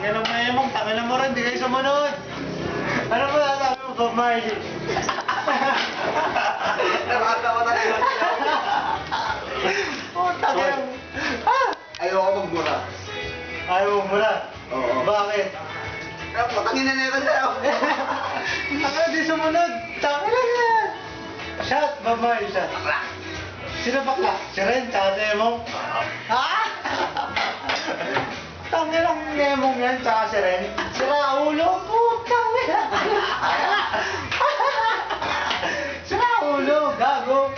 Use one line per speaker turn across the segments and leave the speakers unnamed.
Tangin ng memong, tangin ng mo rin, di kayo sumunod. Ano ba sabi mo, Bob Marley?
Nakatawa na yun.
Putang ina.
Ayoko magmura.
Ayaw mo muna.
Oo.
Bakit?
Patangin na nito sa'yo.
Tangin di sumunod. Tangin lang yan. Shot, Bob Marley, shot.
Bakla.
Sino bakla? Si Ren, tsaka si Emong? Ha? Tangin ang Emong yan, tsaka si Ren. Sira ulo, putang ina. Sira ulo, gago.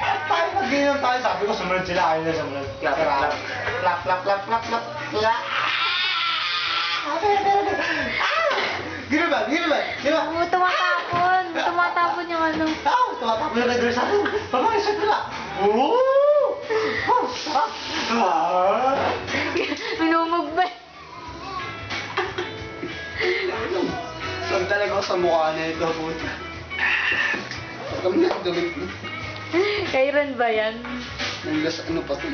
Tayo nag-inom tayo, sabi ko sumunod sila, ayaw na sumunod. Clap, clap, clap, clap, clap, clap, clap, clap. Gino ba? Gino ba? Gino ba?
Tumatapon. Tumatapon yung ano.
Tumatapos yung nag-dress ako. Pamagisip ko na. Oo!
Minumog ba?
Saan talaga ako sa mukha na ito, puta. Pagkam na, damit mo.
Kay Ren ba yan?
Nanglas ano pa ito.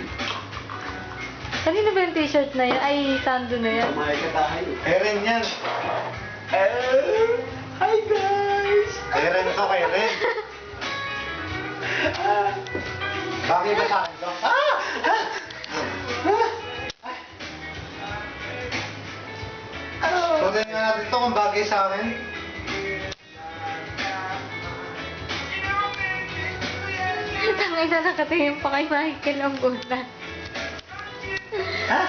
Kanina ba yung t-shirt na yan? Ay, sando na yan.
Kumahay ka tayo.
Eren yan.
Hi guys!
Eren to, kay Ren. Bagay ba sa akin to? Sudan nga natin to kung bagay sa akin.
Tangay na nakatingin pa kay Michael ang buta.
Ha?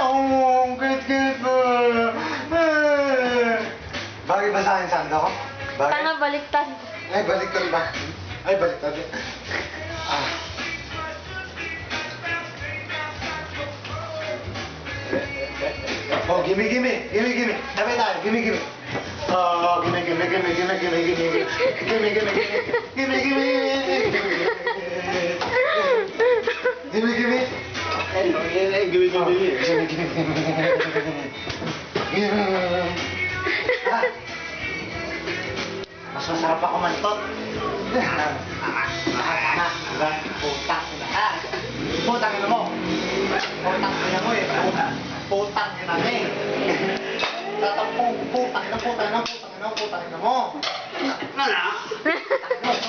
Ang cute mo. Bagay ba sa akin, Sando ko? Bagay?
Tanga baliktad.
Ay, baliktad ba? Ay, baliktad. Oh, gimme, gimme. Gimme, gimme. Sabay tayo, gimme, gimme. Oh, gimme, gimme, gimme, gimme, gimme, gimme. Gimme, gimme, gimme. Gimme, gimme. Gimme, gimme.
Ano, yan ay gawin mo din eh.
Gimme, gimme, gimme. Gimme. Ah. Mas masarap ako mantot. Putang ina. Putang ina mo. Putang ina mo eh. Putang ina mo eh. Tatapong putang ina, putang ina, putang ina, putang ina mo. Ano?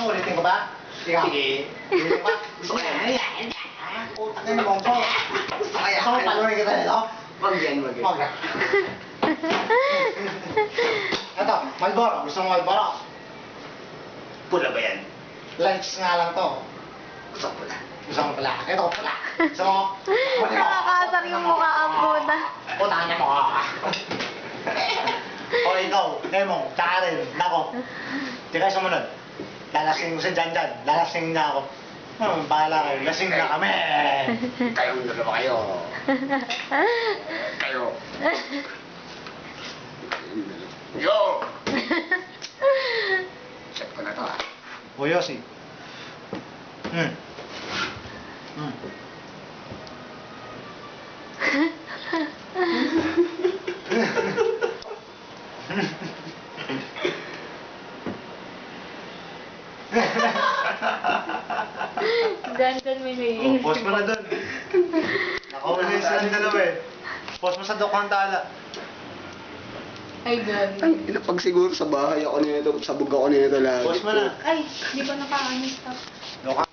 Ulitin ko ba? Ikaw.
Sige.
Ulitin ko ba? Gusto ko yan. Putang ina mo. Gusto mo palurin kita nito?
Wag yan, wag yan.
Wag yan. Ito, Malboro. Gusto mo Malboro?
Pula ba yan?
Lunch nga lang to.
Gusto ko pula.
Gusto mo pala. Ito pala. Gusto mo? Kunin mo.
Nakakasar yung mukha ang buta.
Putang niya mo. O ikaw, Nemo, tsaka rin, nako. Di kayo sumunod. Lalasing mo si Janjan. Lalasing niya ako. Bahala kayo. Lasing na kami.
Kayong dalawa kayo. Kayo. Yo! Set ko na to ah.
O Yossi. Hmm. Hmm.
Diyan may naiisip.
Post mo na dun. Nakaulit silang dalawa eh. Post mo sa Dokwan Tala.
Ay, gano'n.
Ang ina, pag siguro sa bahay ako nito, sabog ako nito lagi.
Post mo na.
Ay, di ba naka-uninstop?
Dokwan